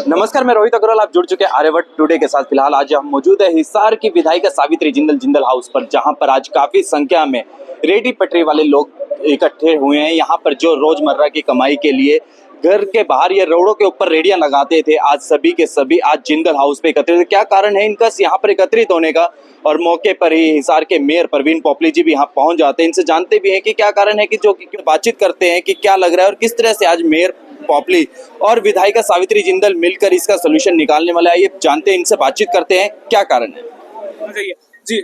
नमस्कार, मैं रोहित अग्रवाल। आप जुड़ चुके हैं आर्यभट्ट टुडे के साथ। फिलहाल आज हम मौजूद है हिसार की विधायिका सावित्री जिंदल हाउस पर, जहां पर आज काफी संख्या में रेडी पटरी वाले लोग इकट्ठे हुए हैं। यहां पर जो रोजमर्रा की कमाई के लिए घर के बाहर या रोडों के ऊपर रेडियां लगाते थे, आज सभी के सभी आज जिंदल हाउस पे एकत्रित। क्या कारण है इनका यहाँ पर एकत्रित होने का? और मौके पर ही हिसार के मेयर परवीन पोपली जी भी यहाँ पहुंच जाते हैं। इनसे जानते भी हैं कि क्या कारण है, कि जो बातचीत करते हैं कि क्या लग रहा है और किस तरह से आज मेयर पोपली और विधायिका सावित्री जिंदल मिलकर इसका सोल्यूशन निकालने वाले। आइए जानते हैं, इनसे बातचीत करते हैं क्या कारण है। जी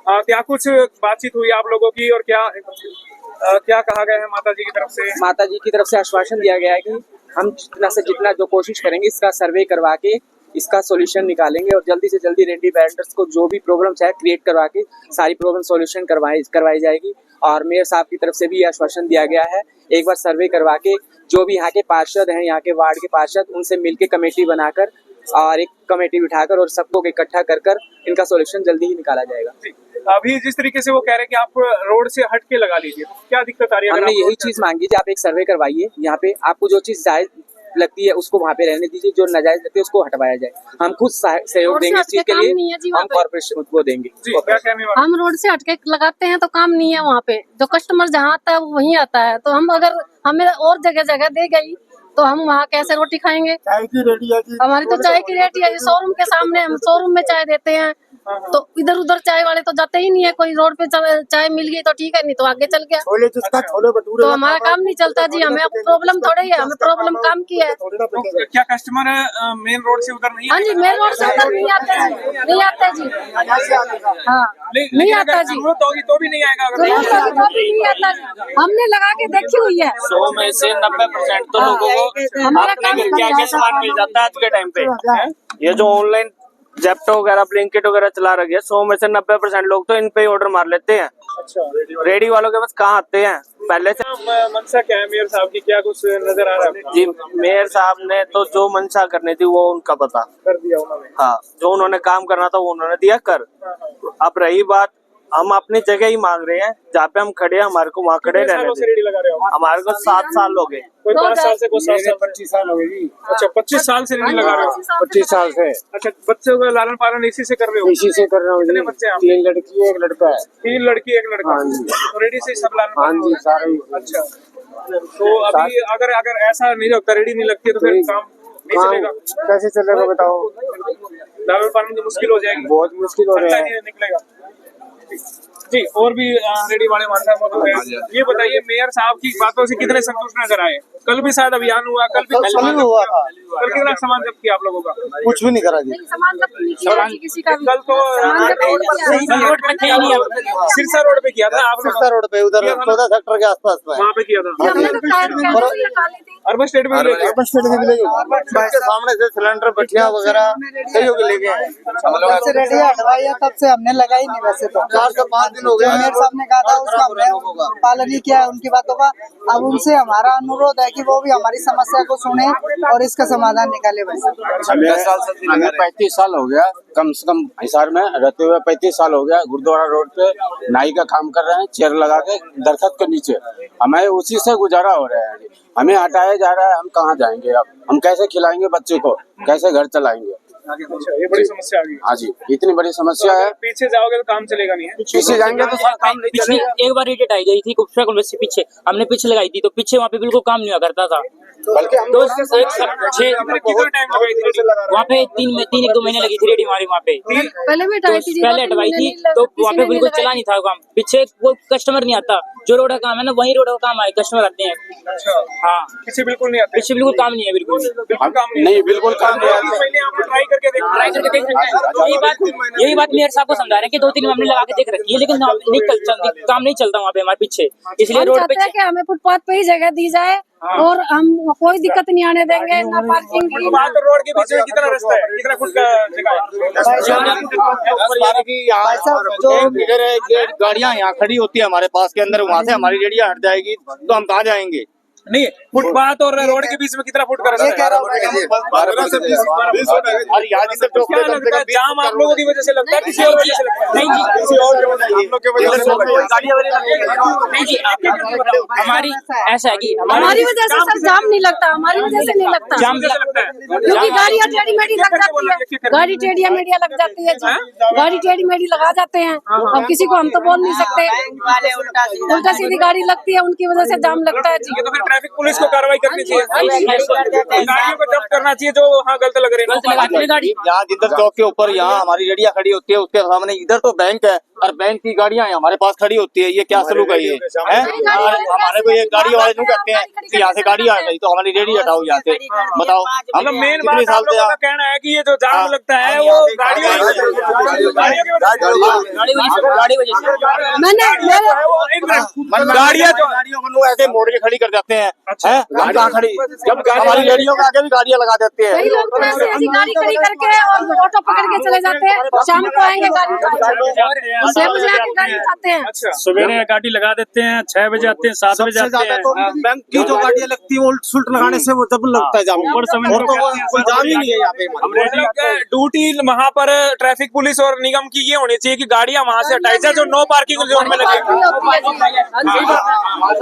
क्या कुछ बातचीत हुई आप लोगों की और क्या कहा गया है माता जी की तरफ से? माता जी की तरफ से आश्वासन दिया गया है कि हम जितना से जितना जो कोशिश करेंगे इसका सर्वे करवा के इसका सॉल्यूशन निकालेंगे और जल्दी से जल्दी रेडी वेंडर्स को जो भी प्रॉब्लम चाहे क्रिएट करवा के सारी प्रॉब्लम सॉल्यूशन करवाई जाएगी। और मेयर साहब की तरफ से भी आश्वासन दिया गया है, एक बार सर्वे करवा के जो भी यहाँ के पार्षद हैं, यहाँ के वार्ड के पार्षद, उनसे मिलके कमेटी बनाकर और एक कमेटी बिठाकर और सबको इकट्ठा कर इनका सॉल्यूशन जल्दी ही निकाला जाएगा। अभी जिस तरीके से वो कह रहे हैं कि आप रोड से हट के लगा लीजिए, तो क्या दिक्कत आ रही है? हमने यही चीज मांगी थी, आप एक सर्वे करवाइए, यहाँ पे आपको जो चीज जायज लगती है उसको वहाँ पे रहने दीजिए, जो नाजायज लगती है उसको हटवाया जाए। हम खुद सहयोग देंगे इस चीज के लिए, हम कॉर्पोरेशन को देंगे। हम रोड से हटके लगाते हैं तो काम नहीं है, वहाँ पे जो कस्टमर जहाँ आता है वो वहीं आता है। तो हम अगर हमें और जगह दे गई तो हम वहाँ कैसे रोटी खाएंगे? चाय की रेडी है जी, हमारी तो चाय की रेट है शोरूम के सामने, हम शोरूम में चाय देते हैं तो इधर उधर चाय वाले तो जाते ही नहीं है। कोई रोड पे चाय मिल गई तो ठीक है, नहीं तो आगे चल गया। छोले जिसका छोले भटूरे तो हमारा काम नहीं चलता जी। हमें प्रॉब्लम थोड़ी है, हमें प्रॉब्लम काम की है। तो क्या कस्टमर मेन रोड से उधर नहीं? हाँ जी, मेन रोड से उधर नहीं आते जी, नहीं आते जी। हाँ नहीं आता जी, तो भी नहीं आएगा। तो भी नहीं आता जी। हमने लगा के देखी हुई है। 100 में से 90% तो लोगों को अपने घर के आगे सामान मिल जाता है आज के टाइम पे। ये जो ऑनलाइन जेप्टो वगैरह ब्लिंकिट वगैरह चला रही है, 100 में से 90% लोग तो इन पे ऑर्डर मार लेते हैं। अच्छा, रेडी वालों के पास कहाँ आते हैं पहले से। मनसा क्या है मेयर साहब की, क्या कुछ नजर आ रहा है? जी, मेयर साहब ने तो जो मंशा करनी थी वो उनका पता कर दिया उन्होंने। हाँ, जो उन्होंने काम करना था वो उन्होंने दिया कर। अब रही बात, हम अपनी जगह ही मांग रहे हैं जहाँ पे हम खड़े हैं, हमारे को वहाँ खड़े रहने रेडी लगा रहे हो? हमारे को 7 साल हो गए। कोई 5 साल से, कोई 7 साल, 25 साल हो गए जी। अच्छा 25 साल से रेडी लगा रहे हो? 25 साल से। अच्छा, बच्चों का लालन पालन इसी से कर रहे हो? इसी से कर रहा हूँ। कितने बच्चे हैं? 3 लड़की 1 लड़का है। 3 लड़की 1 लड़का। हाँ जी। तो रेडी से सब लालन हाँ पालन? जी, सारे। अच्छा, तो अभी अगर ऐसा नहीं लगता, रेडी नहीं लगती, तो फिर काम नहीं चलेगा? कैसे चलेगा बताओ? लालन पालन तो मुश्किल हो जाएगी, बहुत मुश्किल हो रहा है। निकलेगा जी। और भी रेडी वाले मानसा मौजूद है। ये बताइए, मेयर साहब की बातों से कितने संतुष्ट नजर आए? कल भी शायद अभियान हुआ, कल भी हुआ था। कल कितना सामान जब्त किया आप लोगों का? कुछ भी नहीं करा जी। सामान जब्त नहीं किया किसी का भी। कल तो सिरसा रोड पे किया था आपने? सिरसा रोड पे, उधर 14 सेक्टर के आसपास में वहाँ पे किया था। अर्बन स्टेट में अर्बन स्टेट में मिलेगी। सामने से सिलेंडर बटिया वगैरह सही होके ले गए। रेडी हटवाई है तब से हमने लगाई नहीं। वैसे तो 4 से 5 दिन हो गए। मेयर साहब ने कहा था उसका हमने पालन नहीं किया उनकी बातों का। अब उनसे हमारा अनुरोध है कि वो भी हमारी समस्या को सुने और इसका समाधान निकाले। हमें 35 साल हो गया, कम से कम हिसार में रहते हुए 35 साल हो गया। गुरुद्वारा रोड पे नाई का काम कर रहे हैं, चेयर लगा के दरख्त के नीचे। हमें उसी से गुजारा हो रहा है। हमें हटाया जा रहा है, हम कहाँ जाएंगे? अब हम कैसे खिलाएंगे बच्चे को, कैसे घर चलाएंगे? अच्छा, ये बड़ी समस्या आ गई। हाँ जी, इतनी बड़ी समस्या है। पीछे जाओगे तो काम चलेगा नहीं है? पीछे जाएंगे तो काम नहीं चलेगा। एक बार रेडी आई गई थी कुछ से पीछे, हमने पीछे लगाई थी तो पीछे वहाँ पे बिल्कुल काम नहीं हुआ करता था। बल्कि हम वहाँ पे 1-2 महीने लगी थी रेडी हमारी वहाँ पे। पहले भी हटवाई थी तो वहाँ पे बिल्कुल चला नहीं था काम। पीछे वो कस्टमर नहीं आता, जो रोड का काम है ना वही रोड का काम है, कस्टमर आते हैं। अच्छा, हाँ, पीछे बिल्कुल नहीं आता? पीछे बिल्कुल काम नहीं है, बिल्कुल नहीं, बिल्कुल काम नहीं है। ट्राई करके देख यही बात मेयर साहब को समझा रहे हैं कि 2-3 हमने लगा के देख रखी है, लेकिन काम नहीं चलता वहाँ पे हमारे पीछे। इसलिए रोड पे कि हमें फुटपाथ पे ही जगह दी जाए और हम कोई दिक्कत नहीं आने देंगे, ना पार्किंग की। रोड के बीच में कितना रास्ता है, कितना फुट का जगह है? जो गाड़ियाँ यहाँ खड़ी होती है हमारे पास के अंदर, वहाँ से हमारी रेडियाँ हट जाएगी तो हम कहाँ जाएंगे? नहीं, फुटपाथ और रोड के बीच में कितना फुट कर ये कह रहा हूँ भाई, 12 से 20 और यहाँ जिधर चौक क्या पे लगता है जाम आप लोगों की वजह से लगता है किसी और वजह से लगता है? नहीं जी, किसी और की वजह से, हम लोग की वजह से नहीं जी, हमारी ऐसा है कि हमारी वजह से सर जाम नहीं लगता, हमारी वजह से नहीं लगता, जाम कैसे लगता है? क्योंकि गाड़ियाँ टेढ़ी मेढ़ी लग जाती है, गाड़ी टेढ़िया मेढ़िया लग जाती है जी, गाड़ी टेढ़ी मेढ़ी लगा जाते हैं। अब किसी को हम तो बोल नहीं सकते, उल्टा सीधी गाड़ी लगती है, उनकी वजह से जाम लगता है जी। ये तो फिर ट्रैफिक पुलिस को कार्रवाई करनी चाहिए, गाड़ियों को जब्त करना चाहिए जो वहाँ गलत लग रहे हैं। गाड़ी यहाँ जिधर चौक के ऊपर यहाँ हमारी रेडिया खड़ी होती है, उसके सामने इधर तो बैंक है और बैंक की गाड़ियाँ हमारे पास खड़ी होती है। ये क्या सलूक है ये है? हमारे को ये गाड़ी वाले क्यों कहते हैं कि यहाँ से गाड़ी आ गई तो हमारी रेडी हटाओ यहाँ से, बताओ। हम मतलब मेन कितने बात साल आप से लोगों का कहना है कि ये जो जाम लगता है वो गाड़ियों की वजह से। मैंने गाड़ियाँ जो गाड़ियों को ऐसे मोड़ के खड़ी कर देते हैं, अच्छा। हैं? हम कहाँ खड़ी, जब हमारी रेडियो के आगे भी गाड़ियाँ लगा देते हैं। कई लोग तो ऐसे ऐसी गाड़ी खड़ी करके और ऑटो पकड़ के चले जाते हैं, शाम को आएंगे गाड़ी उठाएंगे, 6 बजे आके गाड़ी उठाते हैं। अच्छा सवेरे गाड़ी लगा देते हैं, 6 बजे आते हैं, 7 बजे आते हैं। बैंक की जो गाड़ियाँ लगती है उल्ट सुल्ट लगाने से वो जब लगता है जाम, ऊपर समय और तो कोई जाम ही नहीं है यहाँ पे हमारे। ड्यूटी वहाँ पर ट्रैफिक पुलिस और निगम की ये होनी चाहिए कि गाड़ियाँ वहाँ से हटाई जाए जो नो पार्किंग जोन में लगे।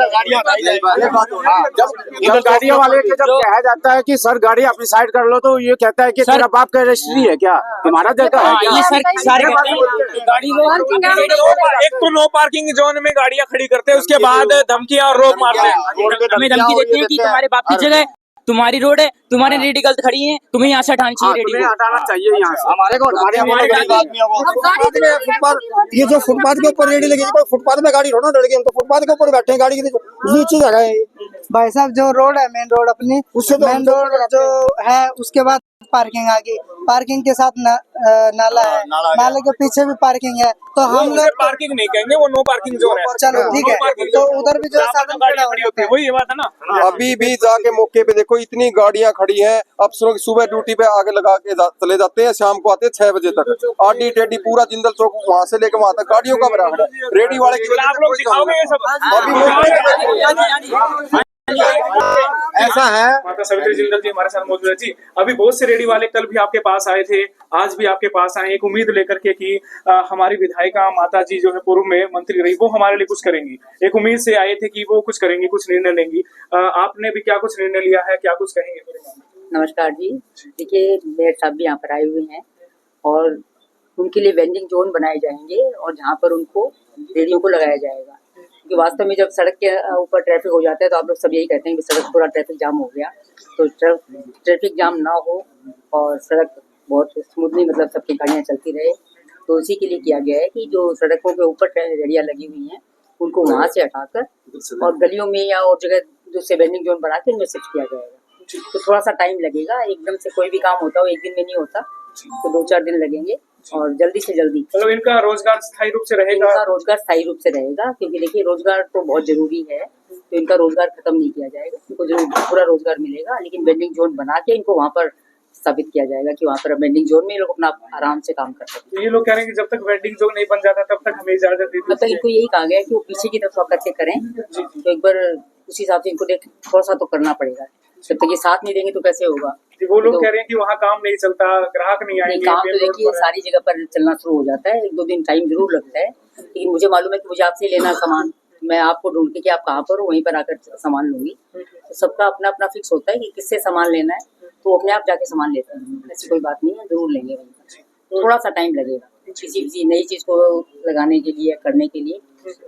गाड़ियाँ हटाई जाए, ये बात हो रही है। जब गाड़ियों वाले के जब कहा जाता है कि सर गाड़ी अपनी साइड कर लो, तो ये कहता है कि तेरा बाप का रजिस्ट्री है क्या, तुम्हारा जगह है क्या? ये सर सारे कहते हैं गाड़ी एक तो नो पार्किंग जोन में गाड़ियाँ खड़ी करते हैं, उसके बाद धमकियाँ और रोक मारते हैं। हमें धमकी देते हैं कि तुम्हारे बाप की जगह है, तुम्हारी रोड है, तुम्हारे रेडी गलत खड़ी है, तुम्हें यहाँ से हटानी चाहिए रेडी तुम्हें हटाना चाहिए यहाँ से। हमारे को गरीब आदमियों को ये जो फुटपाथ के ऊपर रेडी लगी, कोई फुटपाथ में गाड़ी थोड़ा लड़के, हम तो फुटपाथ के ऊपर बैठे हैं, गाड़ी की नीचे जगह है। भाई साहब जो रोड है मेन रोड अपनी, उससे मेन रोड जो है उसके बाद पार्किंग आ गई, पार्किंग के साथ नाला है, नाले के पीछे भी पार्किंग है, तो हम लोग पार्किंग नहीं कहेंगे, वो नो पार्किंग जोन है। चलो ठीक है, तो उधर भी जो साधन खड़ा खड़ी होती है, वही ये बात है ना। अभी भी जाके मौके पे देखो इतनी गाड़ियां खड़ी हैं, अफसरों की सुबह ड्यूटी पे आगे लगा के चले जाते हैं, शाम को आते हैं 6 बजे तक। आडी टेडी पूरा जिंदल चौक वहां से लेकर वहां तक गाड़ियों का बराबर है। रेडी वाले की आप लोग दिखाओगे ये सब? ऐसा है। माता सावित्री जिंदल जी हमारे साथ मौजूद है जी। अभी बहुत से रेडी वाले कल भी आपके पास आए थे, आज भी आपके पास आए एक उम्मीद लेकर के कि हमारी विधायिका माता जी जो है पूर्व में मंत्री रही, वो हमारे लिए कुछ करेंगी। एक उम्मीद से आए थे कि वो कुछ करेंगी, कुछ निर्णय लेंगी। आपने भी क्या कुछ निर्णय लिया है, क्या कुछ कहेंगे? नमस्कार जी, देखिए मेयर साहब भी यहाँ पर आए हुए हैं और उनके लिए वेंडिंग जोन बनाए जाएंगे और जहाँ पर उनको रेडियो को लगाया जाएगा, क्योंकि वास्तव में जब सड़क के ऊपर ट्रैफिक हो जाता है तो आप लोग सब यही कहते हैं कि सड़क पूरा ट्रैफिक जाम हो गया, तो ट्रैफिक जाम ना हो और सड़क बहुत स्मूथली मतलब सबकी गाड़ियाँ चलती रहे, तो उसी के लिए किया गया है कि जो सड़कों के ऊपर रेडियाँ लगी हुई हैं उनको वहाँ से हटाकर और गलियों में या और जगह दूसरे वेंडिंग जोन बना के उनमें शिफ्ट किया जाएगा। तो थोड़ा सा टाइम लगेगा, एकदम से कोई भी काम होता हो एक दिन में नहीं होता, तो 2-4 दिन लगेंगे और जल्दी से जल्दी। मतलब इनका रोजगार स्थायी रूप से रहेगा? इनका रोजगार स्थायी रूप से रहेगा, क्योंकि देखिए रोजगार तो बहुत जरूरी है, तो इनका रोजगार खत्म नहीं किया जाएगा, इनको जरूर पूरा रोजगार मिलेगा, लेकिन वेंडिंग जोन बना के इनको वहाँ पर स्थापित किया जाएगा कि वहाँ पर वेंडिंग जोन में लोग अपना आराम से काम कर सकते हैं। ये लोग कह रहे हैं कि जब तक वेंडिंग जोन नहीं बन जाता तब तक हमें इजाजत दे मतलब इनको यही कहा गया है कि वो पीछे की तरफ करके करें, तो एक बार उस हिसाब से इनको थोड़ा सा तो करना पड़ेगा, जब तक ये साथ नहीं देंगे तो कैसे होगा। वो लोग कह रहे हैं कि वहाँ काम नहीं चलता, ग्राहक नहीं आएंगे। काम तो देखिए सारी जगह पर चलना शुरू हो जाता है, 1-2 दिन टाइम जरूर लगता है, लेकिन मुझे मालूम है कि मुझे आपसे लेना सामान, मैं आपको ढूंढ के कि आप कहाँ पर हो वहीं पर आकर सामान लूंगी, तो सबका अपना अपना फिक्स होता है कि किससे सामान लेना है, तो अपने आप जाके सामान लेते हैं, ऐसी कोई बात नहीं है, जरूर लेंगे वहीं पर। थोड़ा सा टाइम लगेगा, किसी नई चीज को लगाने के लिए करने के लिए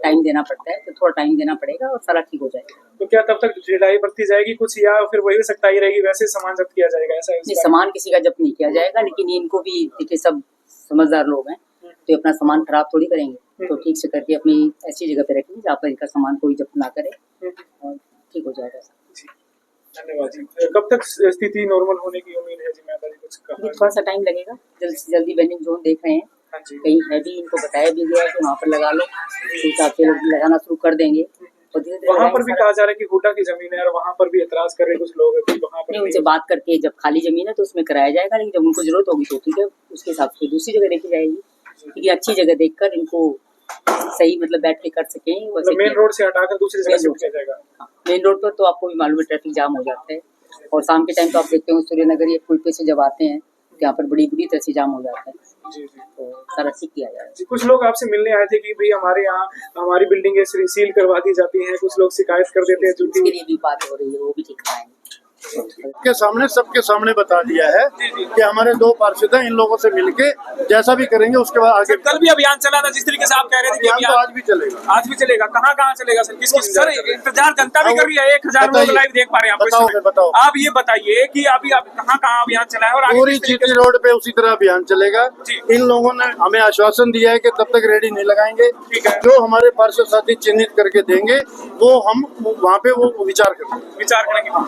टाइम देना पड़ता है, तो थोड़ा टाइम देना पड़ेगा और सारा ठीक हो जाएगा। तो क्या तब तक ढिलाई बरती जाएगी कुछ, या फिर वही सख्ताई रहेगी, वैसे सामान जब्त किया जाएगा? ऐसा नहीं, सामान किसी का जब्त नहीं किया जाएगा, लेकिन इनको भी देखिए सब समझदार लोग हैं, तो अपना सामान खराब थोड़ी करेंगे, तो ठीक से करके अपनी ऐसी जगह पे रखेंगे जहाँ पर इनका सामान कोई जब्त ना करे और ठीक हो जाएगा। धन्यवाद जी। कब तक स्थिति नॉर्मल होने की उम्मीद है जी? माता जी कुछ कहा? थोड़ा सा टाइम लगेगा, जल्दी से जल्दी वेंडिंग जोन देख रहे हैं, कहीं है भी, इनको बताया भी गया है कि वहाँ पर लगा लो, उस हिसाब से लगाना शुरू कर देंगे। वहाँ पर भी कहा जा रहा है कि हुड्डा की जमीन है और वहाँ पर भी एतराज कर रहे कुछ लोग, वहाँ पर उनसे बात करके जब खाली जमीन है तो उसमें कराया जाएगा, लेकिन जब उनको जरूरत होगी तो ठीक है, उसके हिसाब से दूसरी जगह देखी जाएगी, क्योंकि अच्छी जगह देखकर इनको सही मतलब बैठ के कर सकें। मतलब मेन रोड से हटाकर दूसरी जगह शिफ्ट किया जाएगा। मेन रोड पर तो आपको भी मालूम है ट्रैफिक जाम हो जाता है, और शाम के टाइम तो आप देखते हो सूर्यनगर या पुल पे से जब आते हैं तो यहाँ पर बड़ी बुरी तरह से जाम हो जाता है। जी जी। तो सारा ठीक किया जाए। जी, कुछ लोग आपसे मिलने आए थे कि भाई हमारे यहाँ हमारी बिल्डिंगें सील करवा दी जाती हैं, कुछ लोग शिकायत कर देते हैं उसके झूठी। लिए भी बात हो रही है, वो भी ठीक कराएंगे। के सामने सबके सामने बता दिया है कि हमारे 2 पार्षद हैं, इन लोगों से मिलके जैसा भी करेंगे उसके बाद आगे। कल भी अभियान चला था जिस तरीके से आप कह रहे थे कि अभियान तो आज भी चलेगा। आज भी चलेगा। कहाँ कहाँ चलेगा सर? किस सर इंतजार जनता भी कर रही है, 1000 लोग लाइव देख पा रहे हैं। बताओ आप ये बताइए कि अभी आप कहाँ कहाँ अभियान चला है और आगे पूरी जीटी रोड पे उसी तरह अभियान चलेगा। इन लोगों ने हमें आश्वासन दिया है कि तब तक रेडी नहीं लगाएंगे, जो हमारे पार्षद साथी चिन्हित करके देंगे वो हम वहाँ पे वो विचार करेंगे।